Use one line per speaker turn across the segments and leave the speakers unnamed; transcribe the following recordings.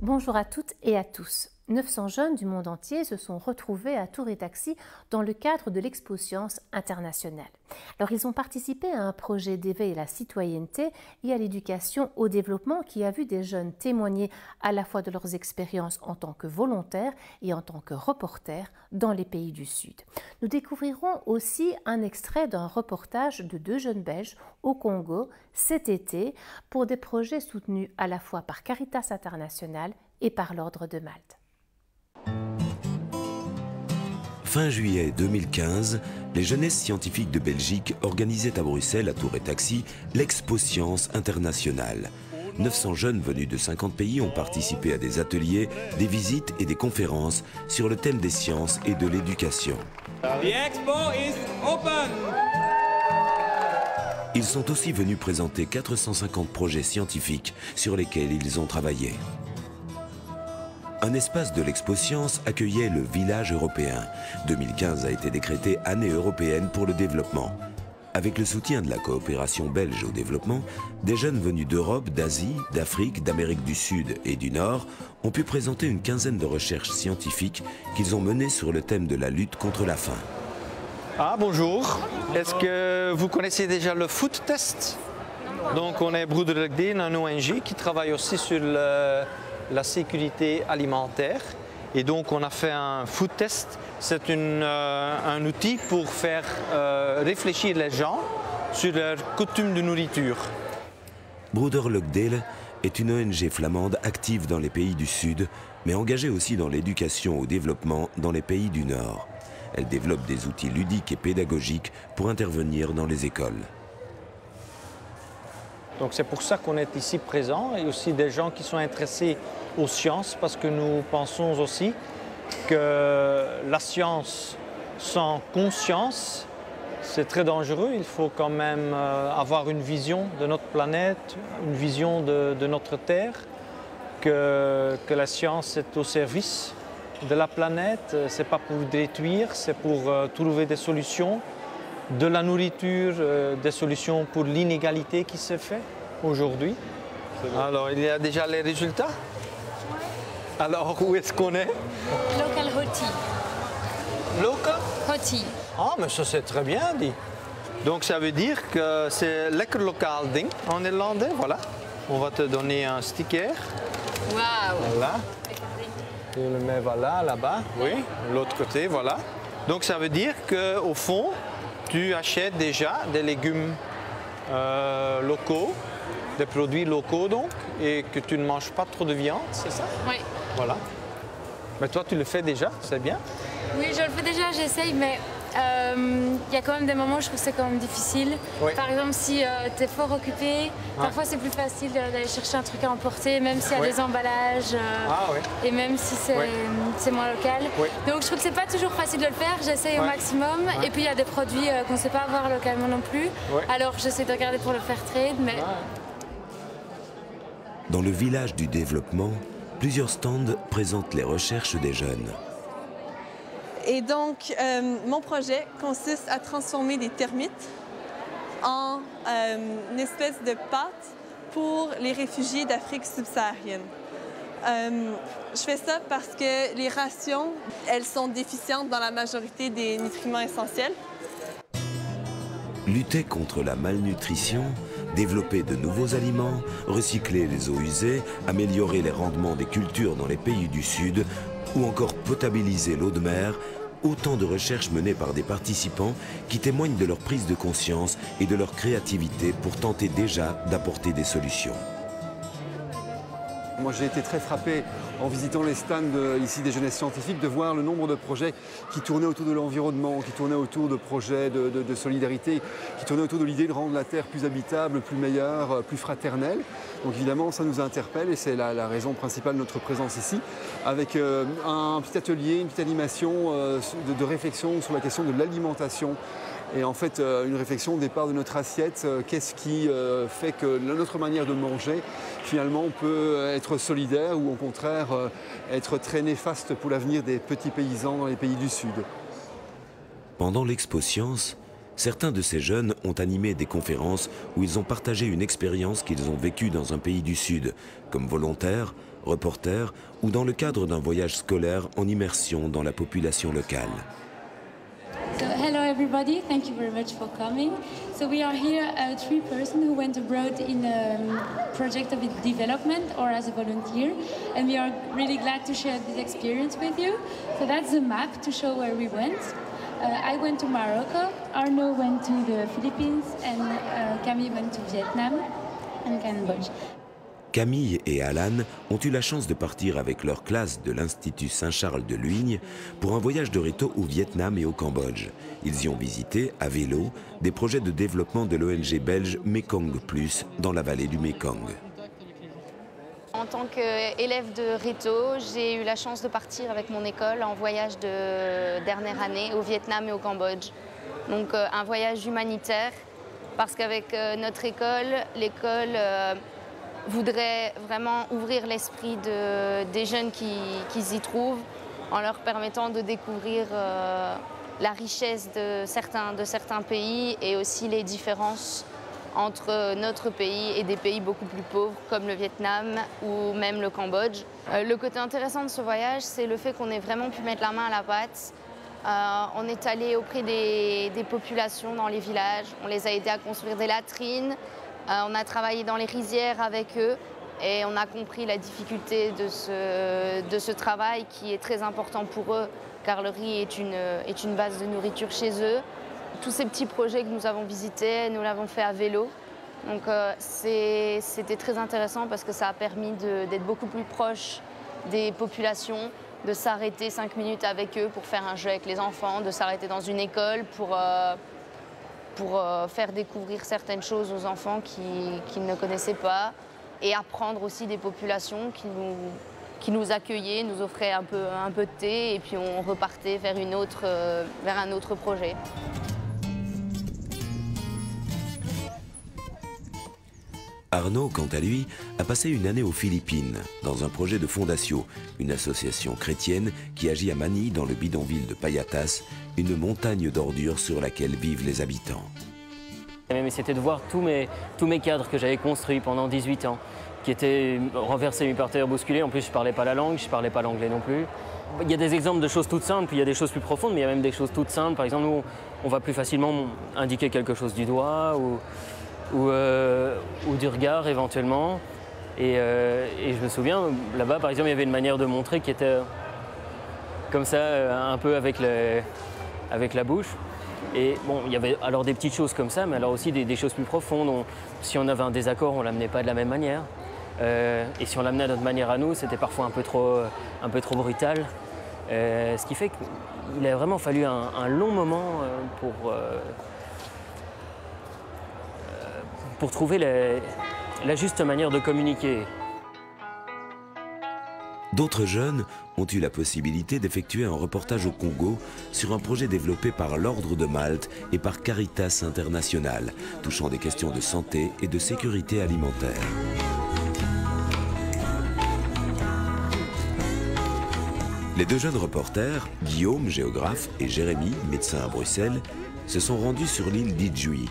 Bonjour à toutes et à tous. 900 jeunes du monde entier se sont retrouvés à Tour et Taxis dans le cadre de l'Expo Science internationale. Alors, ils ont participé à un projet d'éveil à la citoyenneté et à l'éducation au développement qui a vu des jeunes témoigner à la fois de leurs expériences en tant que volontaires et en tant que reporters dans les pays du Sud. Nous découvrirons aussi un extrait d'un reportage de 2 jeunes Belges au Congo cet été pour des projets soutenus à la fois par Caritas International et par l'Ordre de Malte.
Fin juillet 2015, les jeunesses scientifiques de Belgique organisaient à Bruxelles, à Tour et Taxis, l'Expo Science internationale. 900 jeunes venus de 50 pays ont participé à des ateliers, des visites et des conférences sur le thème des sciences et de l'éducation.
The expo is open.
Ils sont aussi venus présenter 450 projets scientifiques sur lesquels ils ont travaillé. Un espace de l'Expo Science accueillait le village européen. 2015 a été décrété année européenne pour le développement. Avec le soutien de la coopération belge au développement, des jeunes venus d'Europe, d'Asie, d'Afrique, d'Amérique du Sud et du Nord ont pu présenter une quinzaine de recherches scientifiques qu'ils ont menées sur le thème de la lutte contre la faim.
Ah bonjour, est-ce que vous connaissez déjà le food test? Donc on est Broederlijk Deel, un ONG qui travaille aussi sur la sécurité alimentaire. Et donc on a fait un food test. C'est un outil pour faire réfléchir les gens sur leurs coutumes de nourriture.
Broederlijk Deel est une ONG flamande active dans les pays du Sud, mais engagée aussi dans l'éducation au développement dans les pays du Nord. Elle développe des outils ludiques et pédagogiques pour intervenir dans les écoles.
Donc c'est pour ça qu'on est ici présent et aussi des gens qui sont intéressés aux sciences parce que nous pensons aussi que la science sans conscience, c'est très dangereux. Il faut quand même avoir une vision de notre planète, une vision de notre Terre, que la science est au service de la planète. Ce n'est pas pour détruire, c'est pour trouver des solutions. De la nourriture, des solutions pour l'inégalité qui se fait aujourd'hui. Alors, il y a déjà les résultats? Alors, où est-ce qu'on est?
Local roti.
Local?
Roti.
Ah, mais ça c'est très bien dit. Donc ça veut dire que c'est lekker lokaal ding en néerlandais, voilà. On va te donner un sticker.
Waouh.
Voilà. Tu le mets voilà, là-bas. Oui, l'autre côté, voilà. Donc ça veut dire qu'au fond, tu achètes déjà des légumes locaux, des produits locaux donc, et que tu ne manges pas trop de viande, c'est ça?
Oui.
Voilà. Mais toi, tu le fais déjà, c'est bien?
Oui, je le fais déjà, j'essaye, mais il y a quand même des moments où je trouve que c'est quand même difficile.
Oui.
Par exemple, si tu es fort occupé, parfois c'est plus facile d'aller chercher un truc à emporter, même s'il y a des emballages, et même si c'est moins local.
Oui.
Donc je trouve que c'est pas toujours facile de le faire, j'essaye au maximum. Et puis il y a des produits qu'on ne sait pas avoir localement non plus. Alors j'essaie de regarder pour le faire trade, mais...
Dans le village du développement, plusieurs stands présentent les recherches des jeunes.
Et donc, mon projet consiste à transformer des termites en une espèce de pâte pour les réfugiés d'Afrique subsaharienne. Je fais ça parce que les rations, elles sont déficientes dans la majorité des nutriments essentiels.
Lutter contre la malnutrition, développer de nouveaux aliments, recycler les eaux usées, améliorer les rendements des cultures dans les pays du Sud ou encore potabiliser l'eau de mer, autant de recherches menées par des participants qui témoignent de leur prise de conscience et de leur créativité pour tenter déjà d'apporter des solutions.
Moi j'ai été très frappé en visitant les stands ici des jeunesses scientifiques de voir le nombre de projets qui tournaient autour de l'environnement, qui tournaient autour de projets de solidarité, qui tournaient autour de l'idée de rendre la Terre plus habitable, plus meilleure, plus fraternelle. Donc évidemment ça nous interpelle et c'est la raison principale de notre présence ici, avec un petit atelier, une petite animation de réflexion sur la question de l'alimentation. Et en fait, une réflexion au départ de notre assiette, qu'est-ce qui fait que notre manière de manger, finalement, peut être solidaire ou au contraire être très néfaste pour l'avenir des petits paysans dans les pays du Sud.
Pendant l'Expo Science, certains de ces jeunes ont animé des conférences où ils ont partagé une expérience qu'ils ont vécue dans un pays du Sud, comme volontaires, reporter ou dans le cadre d'un voyage scolaire en immersion dans la population locale.
So, hello everybody, thank you very much for coming. So we are here, 3 persons who went abroad in a project of development or as a volunteer, and we are really glad to share this experience with you. So that's the map to show where we went. I went to Morocco, Arnaud went to the Philippines, and Camille went to Vietnam and Cambodge.
Camille et Alan ont eu la chance de partir avec leur classe de l'Institut Saint-Charles de Luynes pour un voyage de réto au Vietnam et au Cambodge. Ils y ont visité, à vélo, des projets de développement de l'ONG belge Mekong Plus dans la vallée du Mekong.
En tant qu'élève de réto, j'ai eu la chance de partir avec mon école en voyage de dernière année au Vietnam et au Cambodge. Donc un voyage humanitaire parce qu'avec notre école, l'école voudrait vraiment ouvrir l'esprit des jeunes qui s'y trouvent en leur permettant de découvrir la richesse de certains pays et aussi les différences entre notre pays et des pays beaucoup plus pauvres comme le Vietnam ou même le Cambodge. Le côté intéressant de ce voyage, c'est le fait qu'on ait vraiment pu mettre la main à la pâte. On est allé auprès des populations dans les villages, on les a aidés à construire des latrines. On a travaillé dans les rizières avec eux et on a compris la difficulté de ce travail qui est très important pour eux car le riz est une base de nourriture chez eux. Tous ces petits projets que nous avons visités, nous l'avons fait à vélo. Donc c'était très intéressant parce que ça a permis d'être beaucoup plus proche des populations, de s'arrêter 5 minutes avec eux pour faire un jeu avec les enfants, de s'arrêter dans une école pour faire découvrir certaines choses aux enfants qu'ils ne connaissaient pas et apprendre aussi des populations qui nous accueillaient, nous offraient un peu de thé et puis on repartait vers un autre projet.
Arnaud, quant à lui, a passé une année aux Philippines, dans un projet de Fondatio, une association chrétienne qui agit à Manille, dans le bidonville de Payatas, une montagne d'ordures sur laquelle vivent les habitants.
C'était de voir tous mes cadres que j'avais construits pendant 18 ans, qui étaient renversés, mis par terre, bousculés. En plus, je ne parlais pas la langue, je ne parlais pas l'anglais non plus. Il y a des exemples de choses toutes simples, puis il y a des choses plus profondes, mais il y a même des choses toutes simples. Par exemple, nous, on va plus facilement indiquer quelque chose du doigt ou du regard éventuellement. Et je me souviens, là-bas, par exemple, il y avait une manière de montrer qui était comme ça, un peu avec la bouche. Et bon, il y avait alors des petites choses comme ça, mais alors aussi des choses plus profondes. Si on avait un désaccord, on ne l'amenait pas de la même manière. Et si on l'amenait à notre manière à nous, c'était parfois un peu trop brutal. Ce qui fait qu'il a vraiment fallu un long moment pour trouver la juste manière de communiquer.
D'autres jeunes ont eu la possibilité d'effectuer un reportage au Congo sur un projet développé par l'Ordre de Malte et par Caritas International, touchant des questions de santé et de sécurité alimentaire. Les 2 jeunes reporters, Guillaume, géographe, et Jérémy, médecin à Bruxelles, se sont rendus sur l'île d'Idjouï,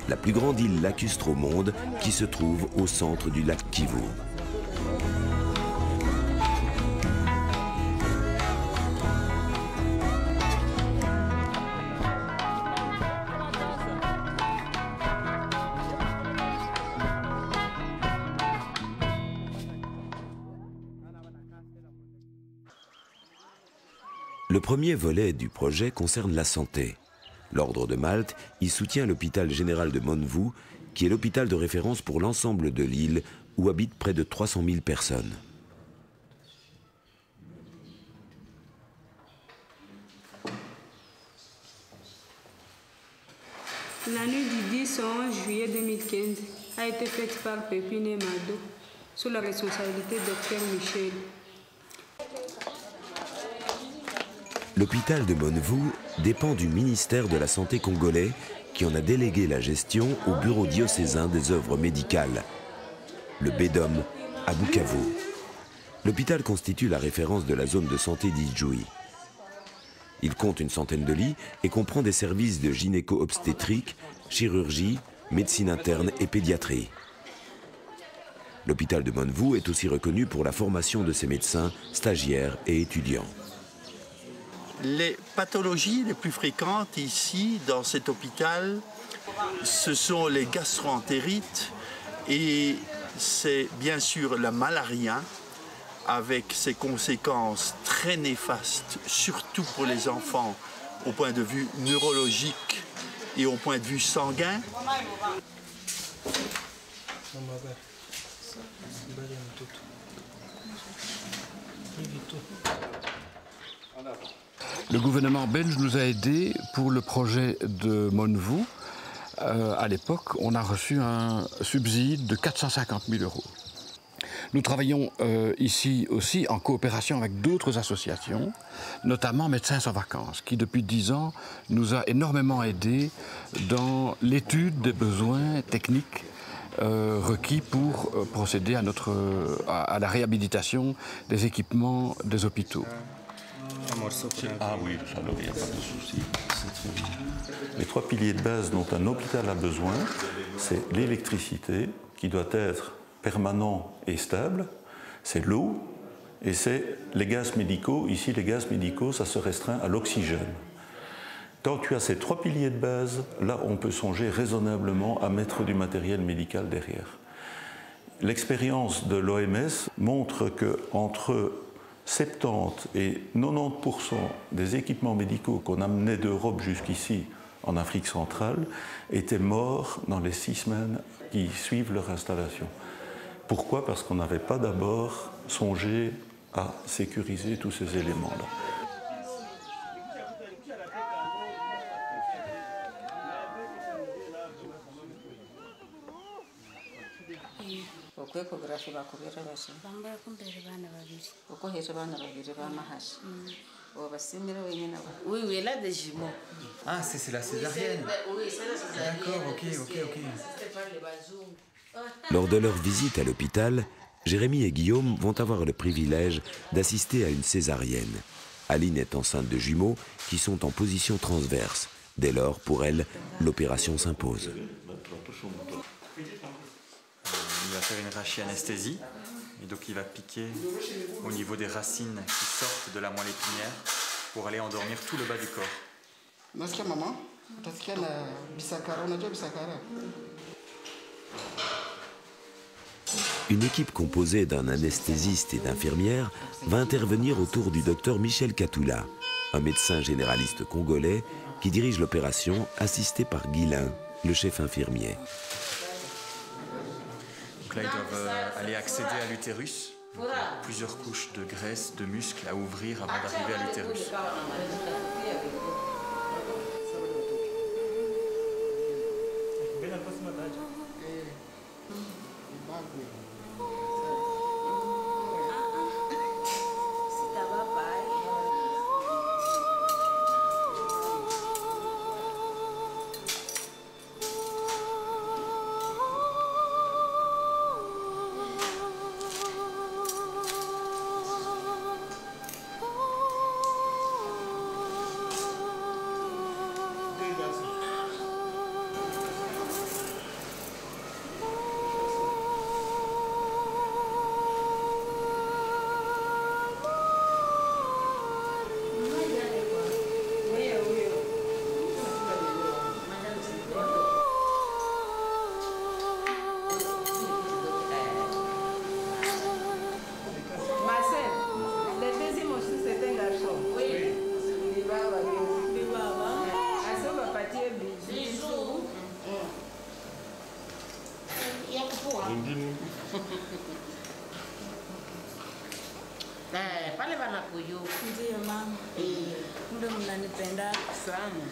la plus grande île lacustre au monde qui se trouve au centre du lac Kivu. Le premier volet du projet concerne la santé. L'Ordre de Malte y soutient l'hôpital général de Monvou, qui est l'hôpital de référence pour l'ensemble de l'île, où habitent près de 300 000 personnes.
La nuit du 10 au 11 juillet 2015 a été faite par Pépine et Mado, sous la responsabilité du Dr Michel.
L'hôpital de Monvou dépend du ministère de la Santé congolais qui en a délégué la gestion au bureau diocésain des œuvres médicales, le BEDOM, à Bukavu. L'hôpital constitue la référence de la zone de santé d'Idjouï. Il compte une centaine de lits et comprend des services de gynéco-obstétrique, chirurgie, médecine interne et pédiatrie. L'hôpital de Monvou est aussi reconnu pour la formation de ses médecins, stagiaires et étudiants.
Les pathologies les plus fréquentes ici, dans cet hôpital, ce sont les gastroentérites et c'est bien sûr la malaria, avec ses conséquences très néfastes, surtout pour les enfants, au point de vue neurologique et au point de vue sanguin.
Le gouvernement belge nous a aidés pour le projet de Monvou. À l'époque, on a reçu un subside de 450 000 €. Nous travaillons ici aussi en coopération avec d'autres associations, notamment Médecins sans vacances, qui depuis 10 ans nous a énormément aidés dans l'étude des besoins techniques requis pour procéder à la réhabilitation des équipements des hôpitaux.
Ah oui, alors il n'y a pas de souci, c'est très bien. Les 3 piliers de base dont un hôpital a besoin, c'est l'électricité, qui doit être permanent et stable, c'est l'eau, et c'est les gaz médicaux. Ici, les gaz médicaux, ça se restreint à l'oxygène. Quand tu as ces 3 piliers de base, là, on peut songer raisonnablement à mettre du matériel médical derrière. L'expérience de l'OMS montre qu'entre 70 et 90% des équipements médicaux qu'on amenait d'Europe jusqu'ici, en Afrique centrale, étaient morts dans les 6 semaines qui suivent leur installation. Pourquoi? Parce qu'on n'avait pas d'abord songé à sécuriser tous ces éléments-là.
Oui, oui, elle a des jumeaux.
Ah, c'est la césarienne.
Oui, c'est la césarienne.
D'accord, ok.
Lors de leur visite à l'hôpital, Jérémy et Guillaume vont avoir le privilège d'assister à une césarienne. Aline est enceinte de jumeaux qui sont en position transverse. Dès lors, pour elle, l'opération s'impose.
Il va faire une rachianesthésie, et donc il va piquer au niveau des racines qui sortent de la moelle épinière pour aller endormir tout le bas du corps.
Une équipe composée d'un anesthésiste et d'infirmières va intervenir autour du docteur Michel Katoula, un médecin généraliste congolais qui dirige l'opération, assisté par Guilain, le chef infirmier.
Donc là, ils doivent aller accéder à l'utérus. Plusieurs couches de graisse, de muscles à ouvrir avant d'arriver à l'utérus.
Pale wanakuyu.
Ndiyo mama. Ndio mnanipenda sana.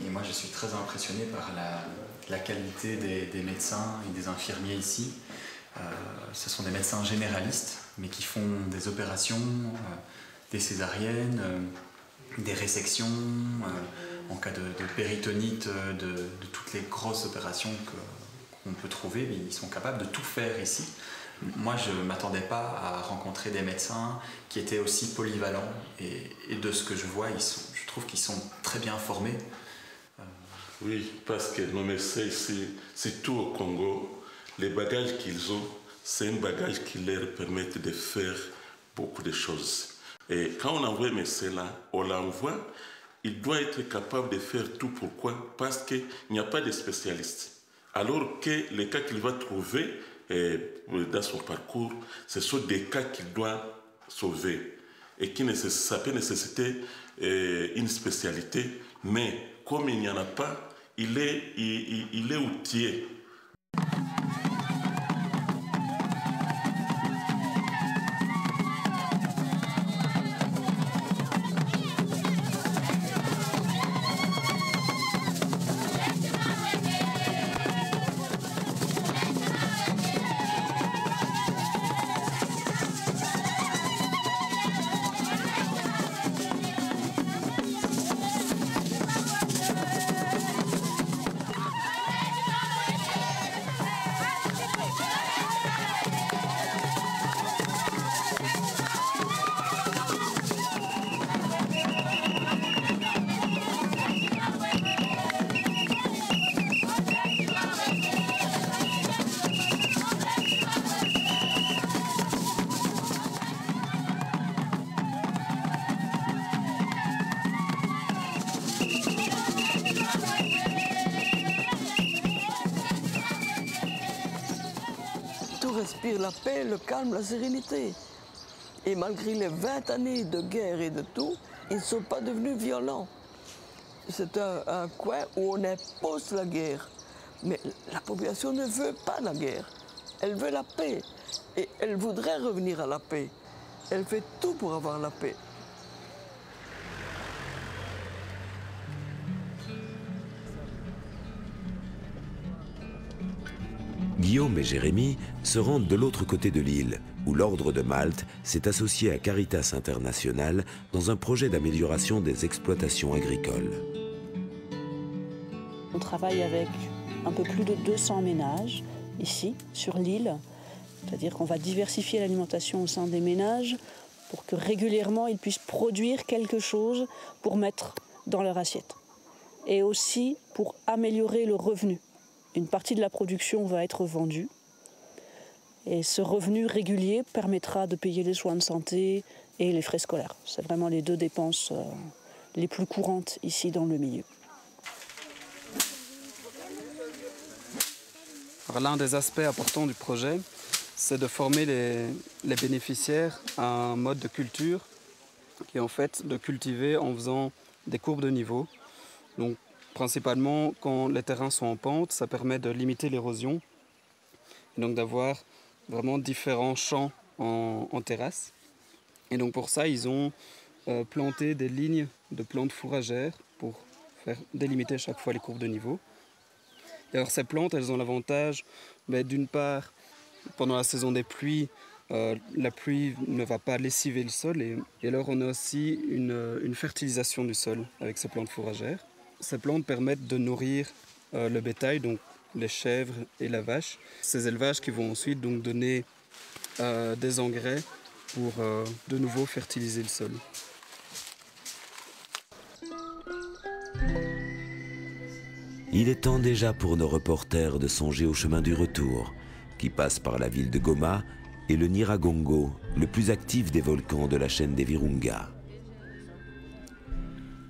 Et moi, je suis très impressionné par la qualité des médecins et des infirmiers ici. Ce sont des médecins généralistes, mais qui font des opérations, des césariennes, des résections, en cas de péritonite, de toutes les grosses opérations qu'on peut trouver, mais ils sont capables de tout faire ici. Moi, je ne m'attendais pas à rencontrer des médecins qui étaient aussi polyvalents, et de ce que je vois, je trouve qu'ils sont très bien formés.
Oui, parce que nos médecins ici, surtout au Congo, les bagages qu'ils ont, c'est un bagage qui leur permet de faire beaucoup de choses. Et quand on envoie un médecin là, on l'envoie, il doit être capable de faire tout. Pourquoi? Parce qu'il n'y a pas de spécialiste. Alors que les cas qu'il va trouver dans son parcours, ce sont des cas qu'il doit sauver. Et ça peut nécessiter une spécialité, mais comme il n'y en a pas, il est outillé.
Respire la paix, le calme, la sérénité. Et malgré les 20 années de guerre et de tout, ils ne sont pas devenus violents. C'est un coin où on impose la guerre. Mais la population ne veut pas la guerre. Elle veut la paix. Et elle voudrait revenir à la paix. Elle fait tout pour avoir la paix.
Guillaume et Jérémy se rendent de l'autre côté de l'île, où l'Ordre de Malte s'est associé à Caritas International dans un projet d'amélioration des exploitations agricoles.
On travaille avec un peu plus de 200 ménages ici, sur l'île. C'est-à-dire qu'on va diversifier l'alimentation au sein des ménages pour que régulièrement ils puissent produire quelque chose pour mettre dans leur assiette. Et aussi pour améliorer le revenu. Une partie de la production va être vendue et ce revenu régulier permettra de payer les soins de santé et les frais scolaires. C'est vraiment les deux dépenses les plus courantes ici dans le milieu.
L'un des aspects importants du projet, c'est de former les bénéficiaires à un mode de culture qui est en fait de cultiver en faisant des courbes de niveau. Donc, principalement, quand les terrains sont en pente, ça permet de limiter l'érosion et donc d'avoir vraiment différents champs en terrasse. Et donc pour ça, ils ont planté des lignes de plantes fourragères pour faire délimiter chaque fois les courbes de niveau. Et alors ces plantes, elles ont l'avantage, d'une part, pendant la saison des pluies, la pluie ne va pas lessiver le sol et alors on a aussi une fertilisation du sol avec ces plantes fourragères. Ces plantes permettent de nourrir le bétail, donc les chèvres et la vache. Ces élevages qui vont ensuite donc donner des engrais pour de nouveau fertiliser le sol.
Il est temps déjà pour nos reporters de songer au chemin du retour, qui passe par la ville de Goma et le Nyiragongo, le plus actif des volcans de la chaîne des Virunga.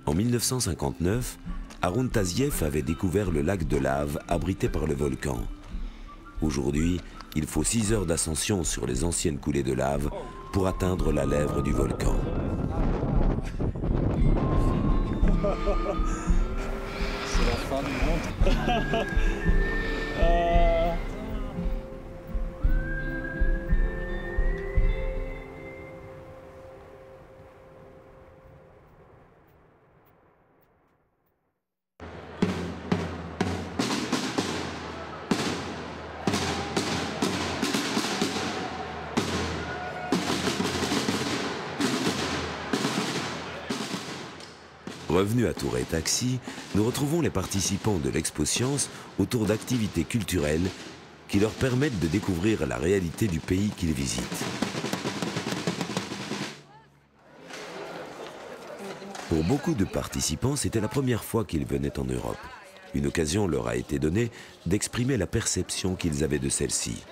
En 1959, Haroun Tazieff avait découvert le lac de lave abrité par le volcan. Aujourd'hui, il faut 6 heures d'ascension sur les anciennes coulées de lave pour atteindre la lèvre du volcan.
C'est la fin du monde.
Revenus à Touré Taxi, nous retrouvons les participants de l'Expo Science autour d'activités culturelles qui leur permettent de découvrir la réalité du pays qu'ils visitent. Pour beaucoup de participants, c'était la première fois qu'ils venaient en Europe. Une occasion leur a été donnée d'exprimer la perception qu'ils avaient de celle-ci.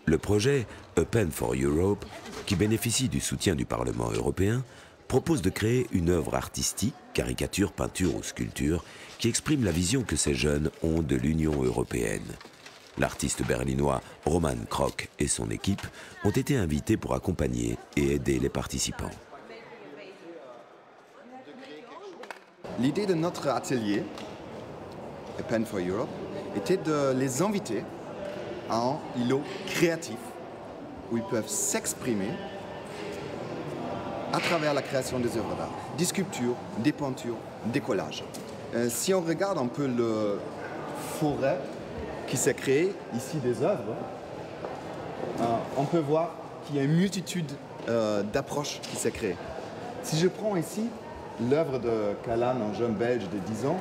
Le projet Open for Europe, qui bénéficie du soutien du Parlement européen, propose de créer une œuvre artistique, caricature, peinture ou sculpture, qui exprime la vision que ces jeunes ont de l'Union européenne. L'artiste berlinois Roman Kroc et son équipe ont été invités pour accompagner et aider les participants.
L'idée de notre atelier, Open for Europe, était de les inviter à un îlot créatif où ils peuvent s'exprimer à travers la création des œuvres d'art, des sculptures, des peintures, des collages. Si on regarde un peu le forêt qui s'est créé, ici des œuvres, on peut voir qu'il y a une multitude d'approches qui s'est créée. Si je prends ici l'œuvre de Callan, un jeune belge de 10 ans,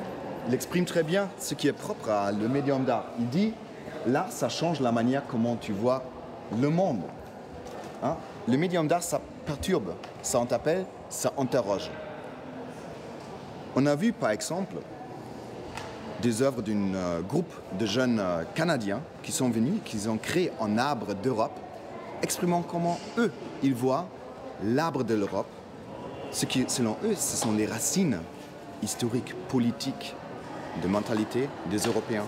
il exprime très bien ce qui est propre à le médium d'art. Il dit, l'art, ça change la manière comment tu vois le monde. Hein? Le médium d'art, ça perturbe, ça interpelle, ça interroge. On a vu, par exemple, des œuvres d'un groupe de jeunes Canadiens qui sont venus, qui ont créé un arbre d'Europe, exprimant comment eux, ils voient l'arbre de l'Europe. Ce qui, selon eux, ce sont les racines historiques, politiques, de mentalité des Européens.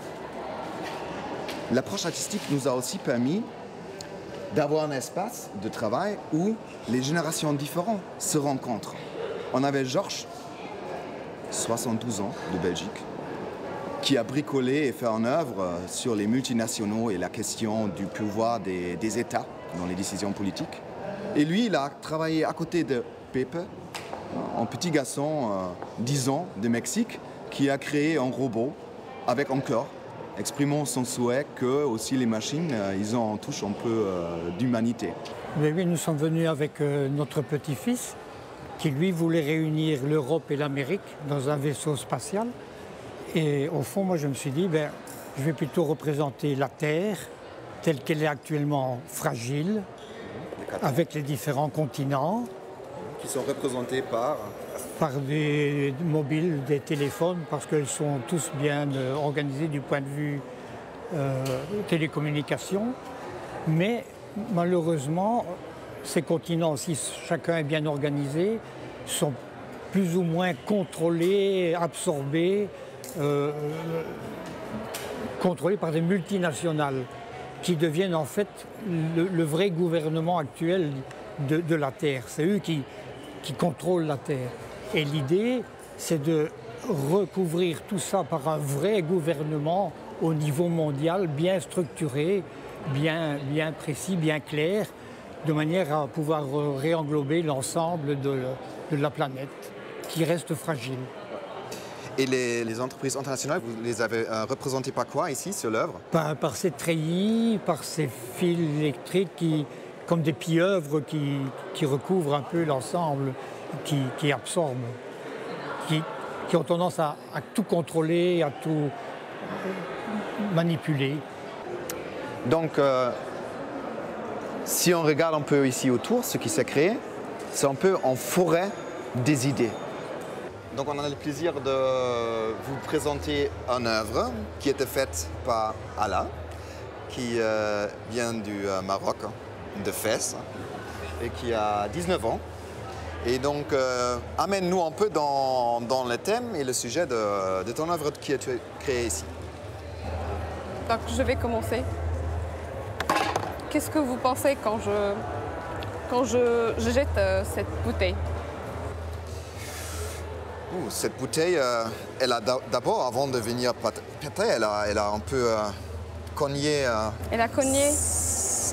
L'approche artistique nous a aussi permis d'avoir un espace de travail où les générations différentes se rencontrent. On avait Georges, 72 ans, de Belgique, qui a bricolé et fait en œuvre sur les multinationaux et la question du pouvoir des États dans les décisions politiques. Et lui, il a travaillé à côté de Pepe, un petit garçon, 10 ans, de Mexique, qui a créé un robot avec un cœur, exprimant son souhait que aussi les machines, ils en touchent un peu d'humanité.
Mais oui, nous sommes venus avec notre petit-fils, qui lui voulait réunir l'Europe et l'Amérique dans un vaisseau spatial. Et au fond, moi je me suis dit, je vais plutôt représenter la Terre, telle qu'elle est actuellement fragile, avec les différents continents.
Qui sont représentés
par des mobiles, des téléphones, parce qu'ils sont tous bien organisés du point de vue télécommunication. Mais malheureusement, ces continents, si chacun est bien organisé, sont plus ou moins contrôlés, absorbés, contrôlés par des multinationales qui deviennent en fait le vrai gouvernement actuel de la Terre. C'est eux qui contrôlent la Terre. Et l'idée, c'est de recouvrir tout ça par un vrai gouvernement au niveau mondial, bien structuré, bien précis, bien clair, de manière à pouvoir réenglober l'ensemble de la planète, qui reste fragile.
Et les entreprises internationales, vous les avez représentées par quoi ici, sur l'œuvre?
Par ces treillis, par ces fils électriques comme des pieuvres qui recouvrent un peu l'ensemble, qui absorbent, qui ont tendance à tout contrôler, à tout manipuler.
Donc, si on regarde un peu ici autour, ce qui s'est créé, c'est un peu en forêt des idées. Donc on a le plaisir de vous présenter une œuvre qui était faite par Ala, qui vient du Maroc, de Fès, et qui a 19 ans. Et donc, amène-nous un peu dans le thème et le sujet de ton œuvre qui est créée ici.
Donc, je vais commencer. Qu'est-ce que vous pensez quand je jette cette bouteille?
Cette bouteille, elle a d'abord, avant de venir péter, elle a un peu cogné...
Elle a cogné...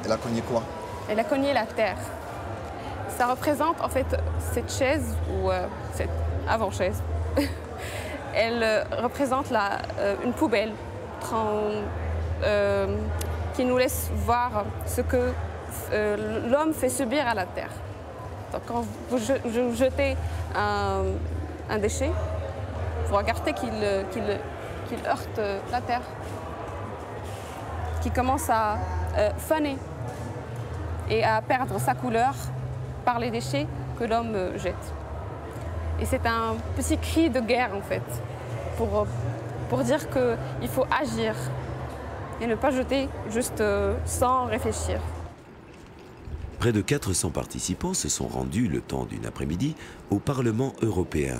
Elle a cogné quoi?
Elle a cogné la terre. Ça représente en fait cette chaise, ou cette avant-chaise. Elle représente une poubelle qui nous laisse voir ce que l'homme fait subir à la terre. Donc quand vous jetez un déchet, vous regardez qu'il heurte la terre, qui commence à faner et à perdre sa couleur par les déchets que l'homme jette. Et c'est un petit cri de guerre en fait, pour pour dire qu'il faut agir et ne pas jeter juste sans réfléchir.
Près de 400 participants se sont rendus le temps d'une après-midi au Parlement européen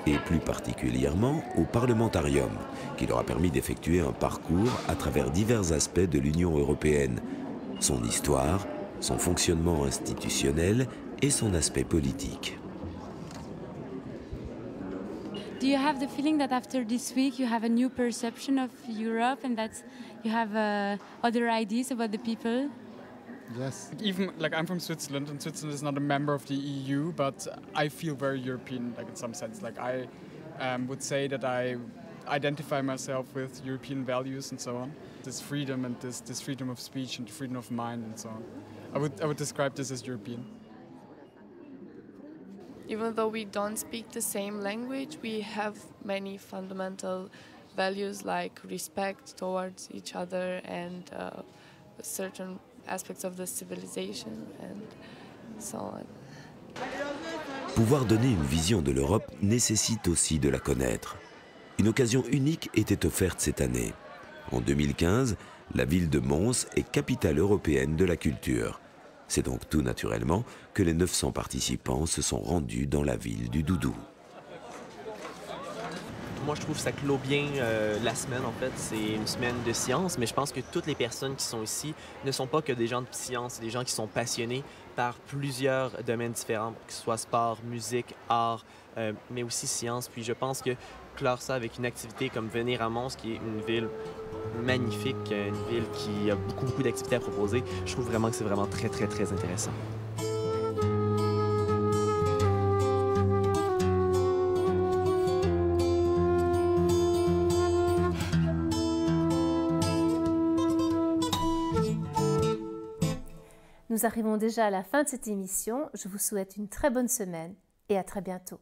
et plus particulièrement au Parlementarium, qui leur a permis d'effectuer un parcours à travers divers aspects de l'Union européenne, son histoire, son fonctionnement institutionnel et son aspect politique.
Do you have the feeling that after this week you have a new perception of Europe and that you have other ideas about the people?
Yes. Even like I'm from Switzerland, and Switzerland is not a member of the EU, but I feel very European, like in some sense. Like I would say that I identify myself with European values and so on. This freedom and this freedom of speech and freedom of mind and so on. I would describe this as European.
Even though we don't speak the same language, we have many fundamental values like respect towards each other and certain aspects of the civilization and so on.
Pouvoir donner une vision de l'Europe nécessite aussi de la connaître. Une occasion unique était offerte cette année. En 2015, la ville de Mons est capitale européenne de la culture. C'est donc tout naturellement que les 900 participants se sont rendus dans la ville du Doudou.
Moi, je trouve que ça clôt bien la semaine, en fait. C'est une semaine de science, mais je pense que toutes les personnes qui sont ici ne sont pas que des gens de science, des gens qui sont passionnés par plusieurs domaines différents, que ce soit sport, musique, art, mais aussi science. Puis je pense que clore ça avec une activité comme venir à Mons, qui est une ville magnifique, une ville qui a beaucoup d'activités à proposer, je trouve vraiment que c'est vraiment très intéressant.
Nous arrivons déjà à la fin de cette émission. Je vous souhaite une très bonne semaine et à très bientôt.